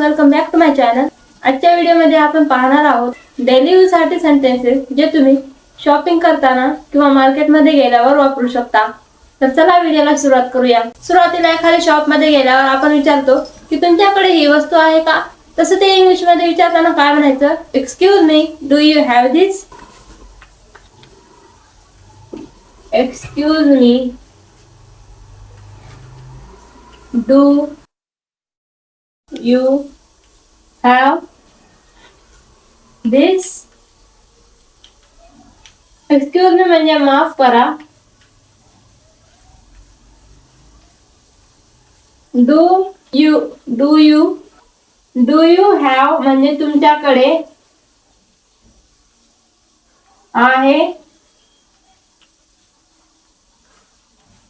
Welcome back to my channel. आजच्या व्हिडिओमध्ये आपण पाहणार आहोत डेली यूज साठी सेंटेन्सेस जे तुम्ही शॉपिंग करताना किंवा मार्केटमध्ये गेल्यावर वापरू शकता. तर चला व्हिडिओला सुरुवात करूया. सुरुवातीला एखाद्या शॉपमध्ये गेल्यावर आपण विचारतो की तुमच्याकडे ही वस्तू आहे का? तसं ते इंग्लिश मध्ये विचारताना काय म्हणायचं? Excuse me, do you have this? Excuse me, do you have this? Excuse me म्हणजे माफ करा. डू यू हॅव म्हणजे तुमच्याकडे आहे.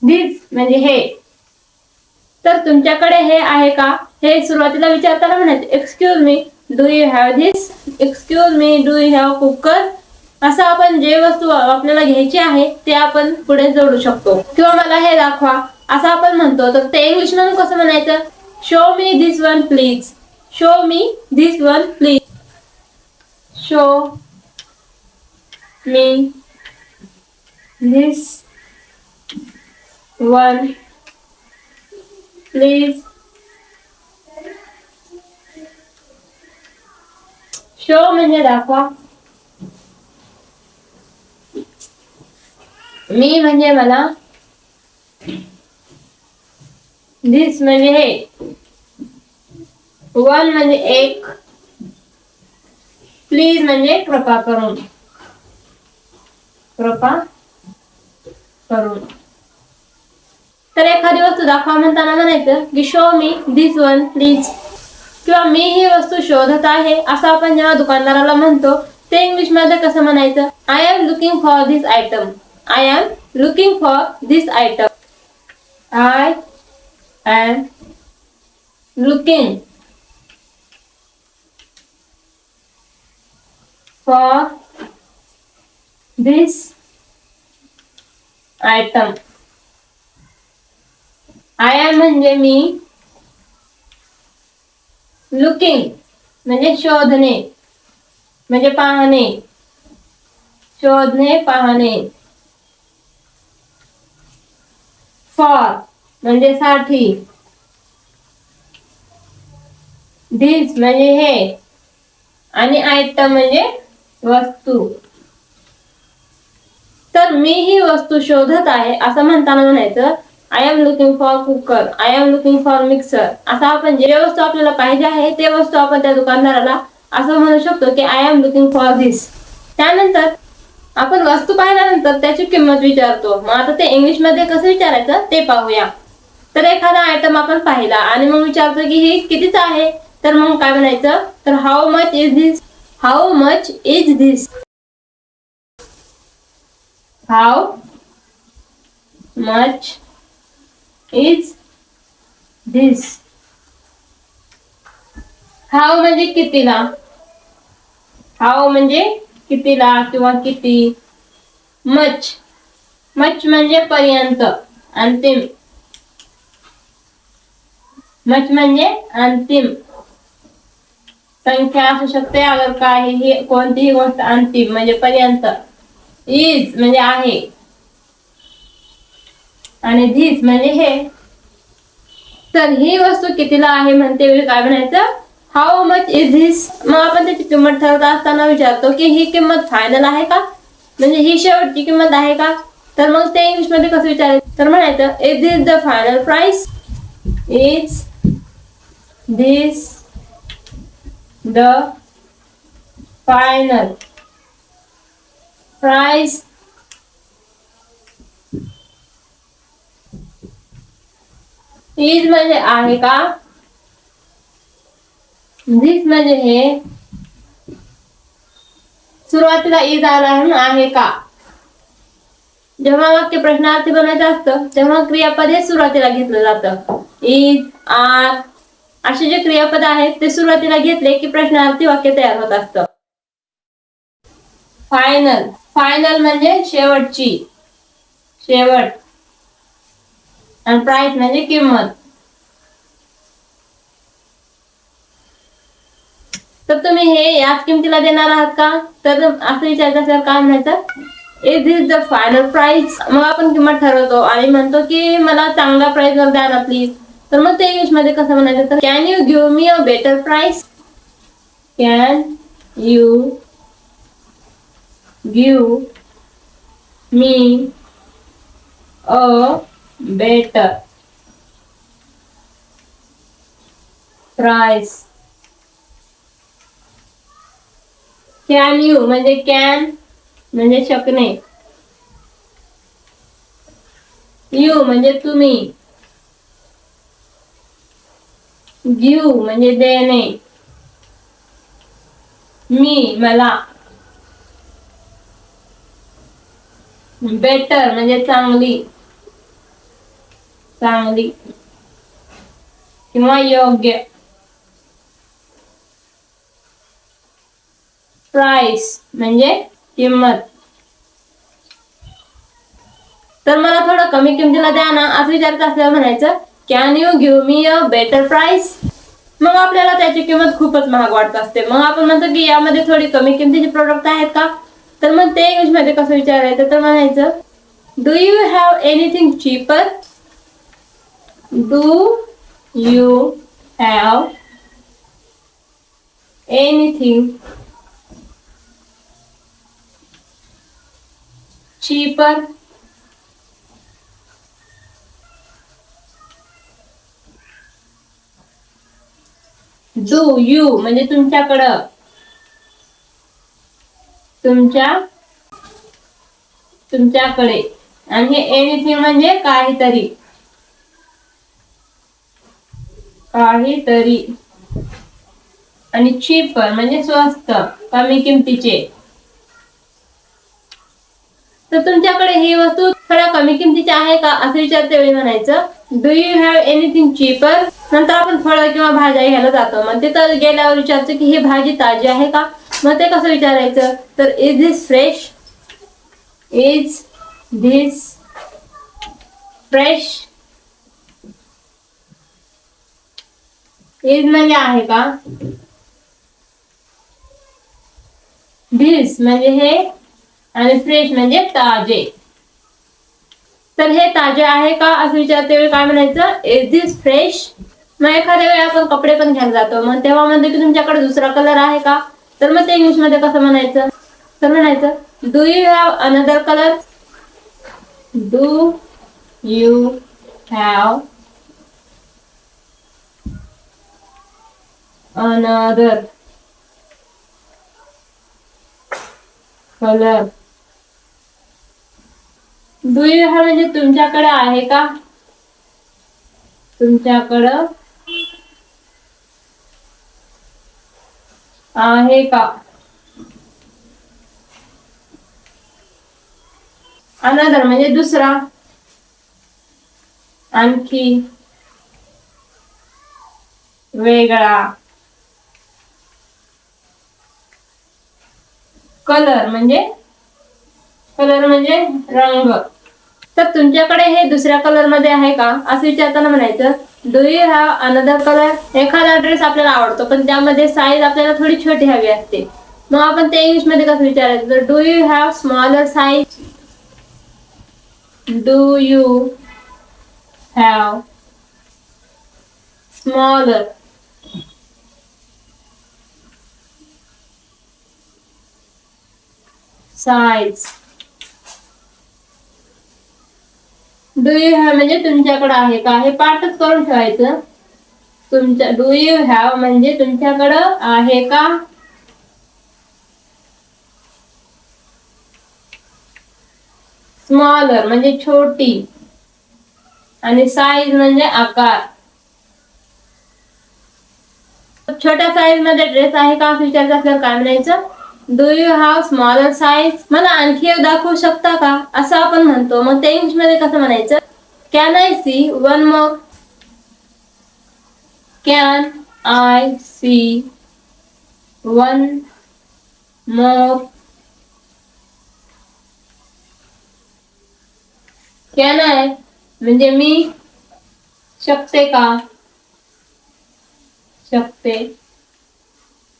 दिस म्हणजे हे. तर तुमच्याकडे हे आहे का? हे सुरुवातीला विचारताना म्हणायचं excuse me, do you have this? Excuse me, do you have cooker? असं आपण जे वस्तू आपल्याला घ्यायची आहे ते आपण पुढे जोडू शकतो. किंवा मला हे दाखवा असं आपण म्हणतो तर ते इंग्लिश मध्ये कसं म्हणायचं? Show me this one please. Show me this one please. Show me this one please. Show म्हणजे दाखवा. मी म्हणजे मला. दिस म्हणजे हे. वन म्हणजे एक. प्लीज म्हणजे कृपा करून. कृपा करून. तर एखादी वस्तू दाखवा म्हणताना म्हणायचं की show me this one please. किंवा मी ही वस्तू शोधत आहे असं आपण जेव्हा दुकानदाराला म्हणतो ते इंग्लिश मध्ये कसं म्हणायचं? I am looking for this item. I am looking for this item. I am looking for this item. I am म्हणजे मी. लुकिंग म्हणजे शोधणे म्हणजे पाहणे. शोधणे पाहणे. फॉर म्हणजे साठी. दिस म्हणजे हे. आणि आयटम म्हणजे वस्तू. तर मी ही वस्तू शोधत आहे असं म्हणताना म्हणायचं I am looking for cooker. I am looking for mixer. असं आपण जे वस्तू आपल्याला पाहिजे आहे ते वस्तू आपण त्या दुकानदाराला असं म्हणू शकतो की आय एम लुकिंग फॉर दिस. त्यानंतर आपण वस्तू पाहिल्यानंतर त्याची किंमत विचारतो. मग आता ते इंग्लिश मध्ये कसं विचारायचं ते पाहूया. तर एखादा आयटम आपण पाहिला आणि मग विचारतो की हे कितीच आहे? तर मग काय म्हणायचं? तर how much is this? How much is this? How much is this? How म्हणजे कितीला. हाऊ म्हणजे कितीला किंवा किती. मच म्हणजे पर्यंत, अंतिम. मच म्हणजे अंतिम संख्या असू शकते. अगर काही कोणतीही गोष्ट अंतिम म्हणजे पर्यंत. इज म्हणजे आहे आणि धिस म्हणजे हे. तर ही वस्तू कितीला आहे म्हणते वेळी काय म्हणायचं? How much is this? मग आपण त्याची किंमत ठरवत असताना विचारतो की ही किंमत फायनल आहे का? म्हणजे ही शेवटची किंमत आहे का? तर मग ते इंग्लिश मध्ये कसं विचारायचं? तर म्हणायचं is this the final price? Is this the final price? Is म्हणजे आहे का? दिस म्हणजे हे. सुरुवातीला इज आला म्हणून आहे का. जेव्हा वाक्य प्रश्नार्थी बनायचं असतं तेव्हा क्रियापद हे सुरुवातीला घेतलं जातं. इज, आर असे जे क्रियापद आहेत ते सुरुवातीला घेतले की प्रश्नार्थी वाक्य तयार होत असतं. फायनल म्हणजे शेवटची. शेवट. आणि प्राइस म्हणजे किंमत. तर तुम्ही हे याच किमतीला देणार आहात का? तर असं विचारत असल्यावर काय म्हणायचं, is this the final price. मग आपण किंमत ठरवतो आणि म्हणतो की मला चांगला प्राइस वर द्या ना प्लीज. तर मग ते इंग्लिश मध्ये कसं म्हणायचं, तर can you give me a better price. Can you give me a better price. Can you म्हणजे कॅन म्हणजे शकणे, यू म्हणजे तुम्ही, गिव्ह म्हणजे देणे, मी मला, बेटर म्हणजे चांगली, चांगली किंवा योग्य, प्राइस म्हणजे किंमत. तर मला थोडं कमी किमतीला द्या ना असं विचारत असल्यावर म्हणायचं, can you give me a better price. मग आपल्याला त्याची किंमत खूपच महाग वाटत असते. मग आपण म्हणतो की यामध्ये थोडी कमी किमतीचे प्रोडक्ट आहेत का? तर मग ते इंग्लिश मध्ये कसं विचारायचं, तर म्हणायचं, do you have anything cheaper. Do you have anything cheaper. Do you म्हणजे तुमच्याकडं, तुमच्याकडे, आणि हे एनिथिंग म्हणजे काहीतरी, काहीतरी, आणि चीपर म्हणजे स्वस्त, कमी किमतीचे. तर तुमच्याकडे ही वस्तू थोड्या कमी किमतीची आहे का असं विचारते वेळी म्हणायचं, do you have anything cheaper. नंतर आपण फळं किंवा भाज्या घ्यायला जातो, मग तिथं गेल्यावर विचारतो की ही भाजी ताजी आहे का. मग ते कसं विचारायचं, तर is this fresh. Is this fresh. Is म्हणजे आहे का, दिस म्हणजे हे, आणि फ्रेश म्हणजे ताजे. तर हे ताजे आहे का असं विचारते वेळी काय म्हणायचं, इज दिस फ्रेश. मग एखाद्या वेळी आपण कपडे पण घ्यायला जातो, मग तेव्हा म्हणतो की तुमच्याकडे दुसरा कलर आहे का. तर मग ते इंग्लिश मध्ये कसं म्हणायचं, तर म्हणायचं, do you have another colour. Do you have another colour. Do you have म्हणजे तुमच्याकडे आहे का, तुमच्याकडं आहे का. अनदर म्हणजे दुसरा, आणखी, वेगळा. कलर म्हणजे रंग. तर तुमच्याकडे हे दुसऱ्या कलर मध्ये आहे का असं विचारताना म्हणायचं, do you have another colour. एखादा ड्रेस आपल्याला आवडतो पण त्यामध्ये साईज आपल्याला थोडी छोटी हवी असते, मग आपण ते इंग्लिश मध्ये कसं विचारायचं, तर do you have smaller size. Do you have smaller size. Do you have म्हणजे तुमच्याकडे आहे का, हे पाठच करून ठेवायचं. तुमच्या डू यू हॅव म्हणजे तुमच्याकडं आहे का. स्मॉलर म्हणजे छोटी, आणि साईज म्हणजे आकार. छोट्या साईज मध्ये ड्रेस आहे का असं विचारत असल्यावर काय म्हणायचं, do you have smaller size. मला आणखी एक दाखवू शकता का असं आपण म्हणतो, मग ते इंग्लिश मध्ये कसं म्हणायचं, can I see one more. Can I see one more. Can I म्हणजे मी, शकते का, शकते,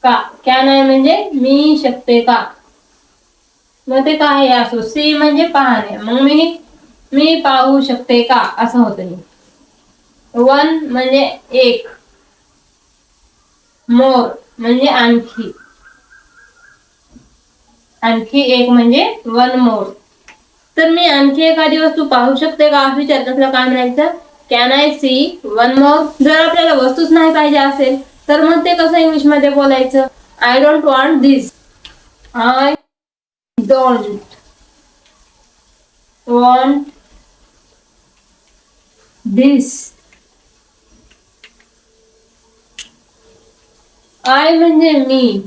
का. कॅन आय म्हणजे मी शकते का. मग ते काय असो. सी म्हणजे पाहणे. मग मी पाहू शकते का असं होतं. वन म्हणजे एक. मोर म्हणजे आणखी. आणखी एक म्हणजे वन मोर. तर मी आणखी एखादी वस्तू पाहू शकते का असं विचारत असल्यावर काय म्हणायचं. Can I see one more. जर आपल्याला वस्तूच नाही पाहिजे असेल तर मग ते कसं इंग्लिश मध्ये बोलायचं. I don't want this. I don't want this. I म्हणजे मी.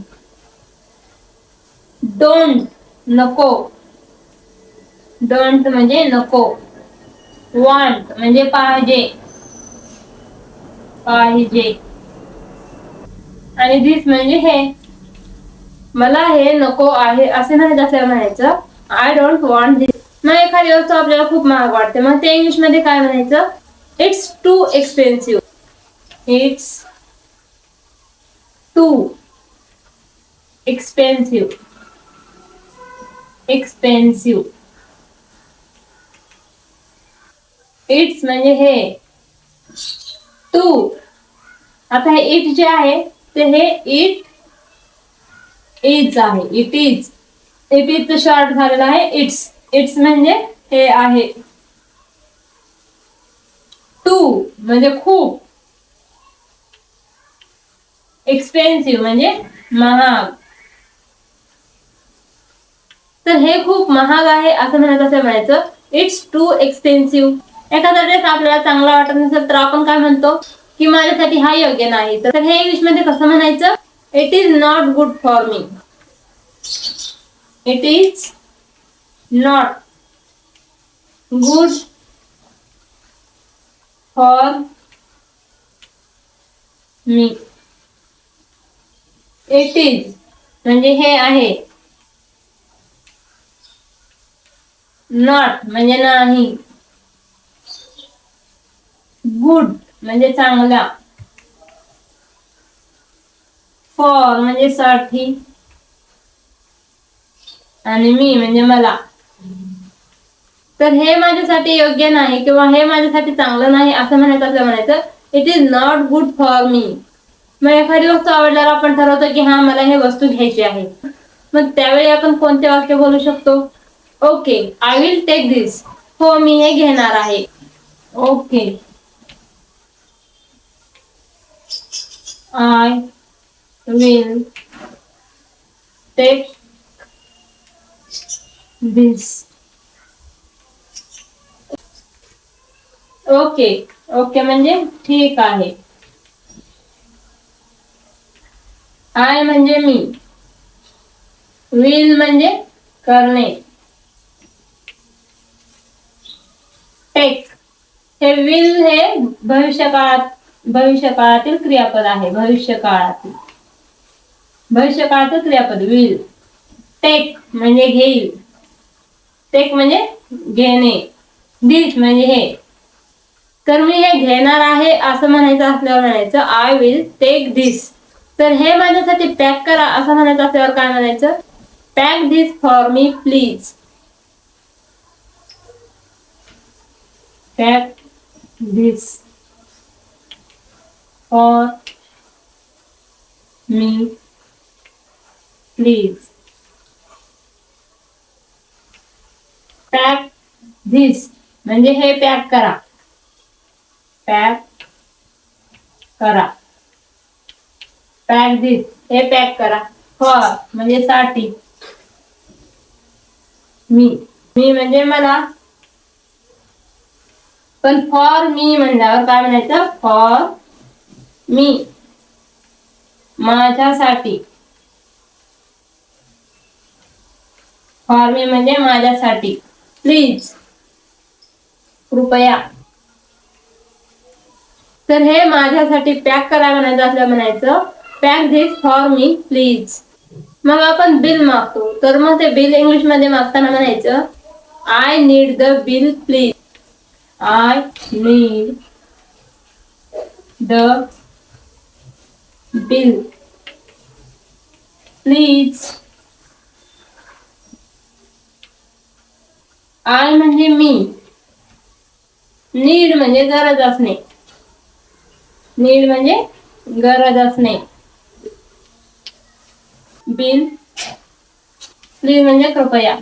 डोंट नको. डोंट म्हणजे नको. वॉन्ट म्हणजे पाहिजे. पाहिजे. आणि दिस म्हणजे हे. मला हे नको आहे असे नाही असल्यावर म्हणायचं आय डोंट वॉन्ट दिस. मग एखादी वस्तू आपल्याला खूप महाग वाटते मग ते इंग्लिश मध्ये काय म्हणायचं. It's too expensive. It's too expensive. Expensive. It's म्हणजे हे. टू. आता हे इट जे आहे ते हे इट इज आहे. It is. It is short झालेला आहे इट्स. इट्स म्हणजे हे आहे. टू म्हणजे खूप. एक्सपेन्सिव्ह म्हणजे महाग. तर हे खूप महाग आहे असं म्हणायचं इट्स टू एक्सपेन्सिव्ह. एखादा ड्रेस आपल्याला चांगला वाटत नसेल तर आपण काय म्हणतो की माझ्यासाठी हा योग्य नाही. तर हे इंग्लिश मध्ये कसं म्हणायचं. It is not good for me. It is not good for me. It is म्हणजे हे आहे. नॉट म्हणजे नाही. गुड म्हणजे चांगला. फॉर म्हणजे साठी. आणि मी म्हणजे मला. तर हे माझ्यासाठी योग्य नाही किंवा हे माझ्यासाठी चांगलं नाही असं म्हणायचं it is not good for me. मग एखादी वस्तू आवडल्यावर आपण ठरवतो की हा मला हे वस्तू घ्यायची आहे. मग त्यावेळी आपण कोणते वाक्य बोलू शकतो. Okay I will take this. हो मी हे घेणार आहे. Okay I will take this. Okay. Okay म्हणजे ठीक आहे. आय म्हणजे मी. विल म्हणजे करणे. टेक. हे विल हे भविष्यकाळातील क्रियापद आहे. भविष्यकाळातील क्रियापद विल. टेक म्हणजे घेईल. टेक म्हणजे घेणे. दिस म्हणजे हे. तर मी हे घेणार आहे असं म्हणायचं असल्यावर म्हणायचं आय विल टेक दिस. तर हे माझ्यासाठी पॅक करा असं म्हणायचं असल्यावर काय म्हणायचं. Pack this for me please. Pack this for me please. Pack this म्हणजे हे पॅक करा. पॅक करा. पॅक दिस हे पॅक करा. फॉर म्हणजे साठी. मी म्हणजे मला. पण फॉर मी म्हणल्यावर काय म्हणायचं. फॉर मी माझ्यासाठी. फॉर मी म्हणजे माझ्यासाठी. प्लीज कृपया. तर हे माझ्यासाठी पॅक करा म्हणायचं असलं म्हणायचं pack this for me please. मग आपण बिल मागतो तर मग ते बिल इंग्लिश मध्ये मागताना म्हणायचं I need the bill please. I need the bill please. I म्हणजे मी. नीड म्हणजे गरज असणे. नीड म्हणजे गरज असणे. बिल. प्लीज म्हणजे कृपया.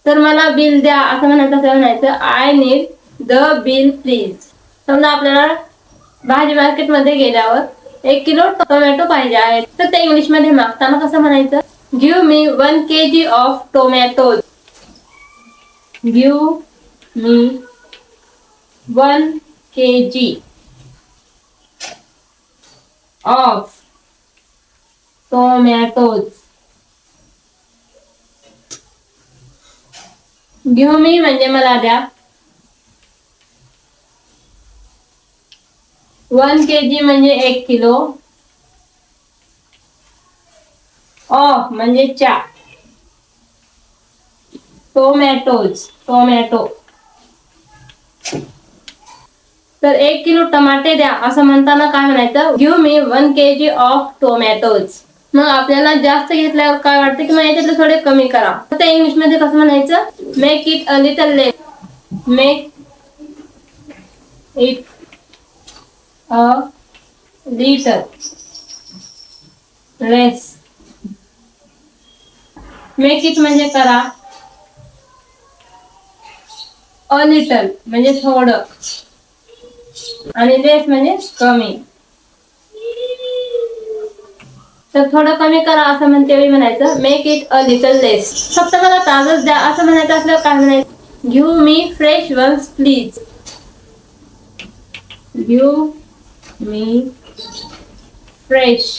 तर मला बिल द्या असं म्हणायचं I need the bill please. समजा आपल्याला भाजी मार्केटमध्ये गेल्यावर 1 किलो टोमॅटो पाहिजे आहेत, तर ते इंग्लिश मध्ये मागताना कसं म्हणायचं? Give me 1 kg of tomatoes. Give me 1 kg of tomatoes. Give me म्हणजे मला द्या. 1 kg म्हणजे 1 किलो. ऑफ म्हणजे च्या. Tomatoes tomato. तर 1 किलो टमाटे द्या असं म्हणताना काय म्हणायचं? Give me 1 kg of tomatoes. मग आपल्याला जास्त घेतल्यावर काय वाटतं की मग याच्यातले थोडे कमी करा, तर ते इंग्लिश मध्ये कसं म्हणायचं? Make it a little less. Make it a little less. Make it म्हणजे करा. अ लिटल म्हणजे थोडं. आणि लेस म्हणजे कमी. तर थोडं कमी करा असं म्हणते वेळी म्हणायचं make it a little less. फक्त मला ताजच द्या असं म्हणायचं असल्यावर काय म्हणायचं? Give me fresh ones please. Give me fresh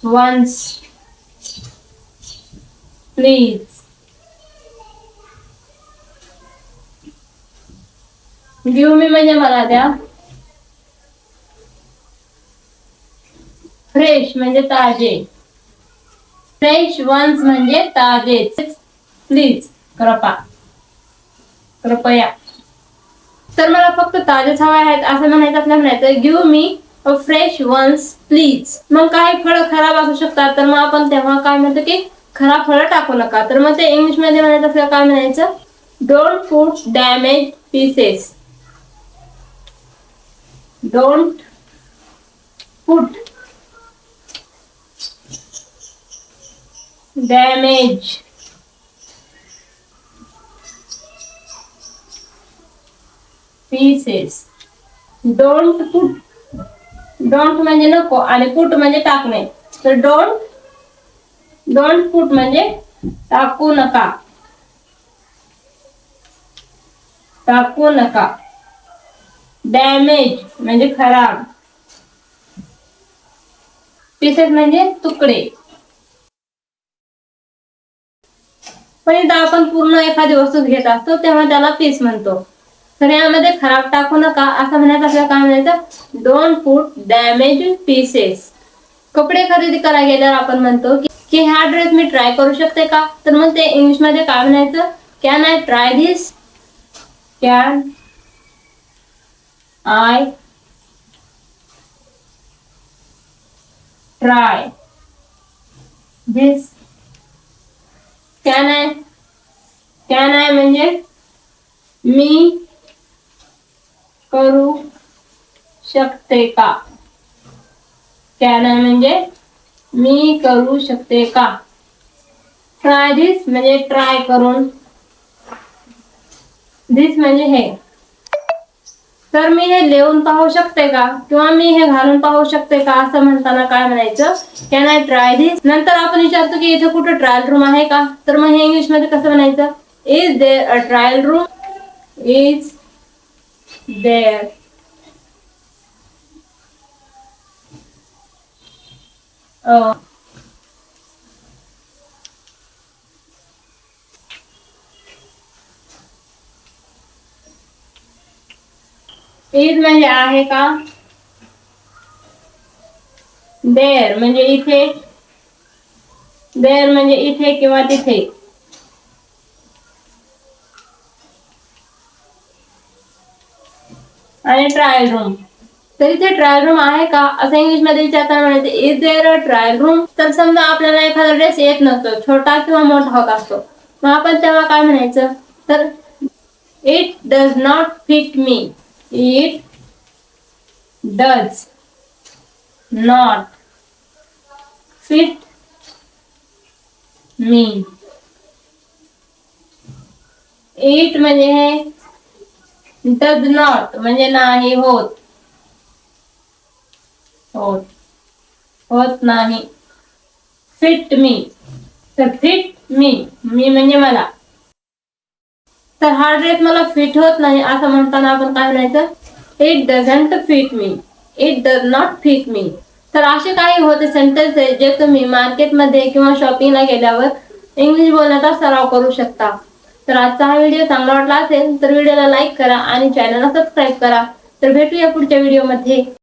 ones please. Give me म्हणजे मला द्या. फ्रेश म्हणजे ताजे. फ्रेश वन्स म्हणजे ताजेच. प्लीज कृपया. तर मला फक्त ताजेच हवे आहेत असं म्हणायचं असल्यावर म्हणायचं give me a fresh ones please. मग काही फळं खराब असू शकतात, तर मग आपण तेव्हा काय म्हणतो की खराब फळं टाकू नका. तर मग ते इंग्लिश मध्ये म्हणायचं असल्यावर काय म्हणायचं? Don't put damage pieces. Don't put damage pieces. Don't put. Don't म्हणजे नको आणि पुट म्हणजे टाकणे. तर डोंट पुट म्हणजे टाकू नका. टाकू नका. डॅमेज म्हणजे खराब. पीसेस म्हणजे तुकडे. पण इथं आपण पूर्ण एखादी वस्तू घेत असतो तेव्हा त्याला पीस म्हणतो. तर यामध्ये खराब टाकू नका असं म्हणायचं असल्यावर काय म्हणायचं? Don't put damage pieces. कपडे खरेदी करायला गेल्यावर आपण म्हणतो की हा ड्रेस मी ट्राय करू शकते का? तर मग ते इंग्लिश मध्ये काय म्हणायचं? Can I try this. Can I try this. Can I म्हणजे मी करू शकते का? कॅन आय म्हणजे मी करू शकते का? ट्राय धिस म्हणजे ट्राय करून. धिस म्हणजे हे. तर मी हे लिहून पाहू शकते का? किंवा मी हे घालून पाहू शकते का? असं म्हणताना काय म्हणायचं? Can I try this. नंतर आपण विचारतो की इथे कुठे ट्रायल रूम आहे का? तर मग हे इंग्लिश मध्ये कसं म्हणायचं? Is there a trial room. Is there a is म्हणजे आहे का? देअर म्हणजे इथे. देअर म्हणजे इथे किंवा तिथे. आणि ट्रायल रूम तर इथे ट्रायल रूम आहे का असं इंग्लिश मध्ये विचारताना म्हणायचं is there a trial room. तर समजा आपल्याला एखादा ड्रेस येत नसतो, छोटा किंवा मोठा होत असतो, मग आपण तेव्हा काय म्हणायचं, तर it does not fit me. It does not fit me. It म्हणजे हे, डज नॉट म्हणजे नाही होत, होत होत नाही. फिट मी, तर फिट मी, मी म्हणजे मला. तर हा ड्रेस मला फिट होत नाही असं म्हणताना आपण काय म्हणायचं, it doesn't fit me. It does not fit me. तर असे काही होते सेंटेन्स आहे जे तुम्ही मार्केटमध्ये किंवा शॉपिंगला गेल्यावर इंग्लिश बोलण्याचा सराव करू शकता. तर आजचा हा व्हिडिओ चांगला वाटला असेल तर व्हिडिओला लाईक करा आणि चॅनलला सबस्क्राईब करा. तर भेटूया पुढच्या व्हिडिओमध्ये.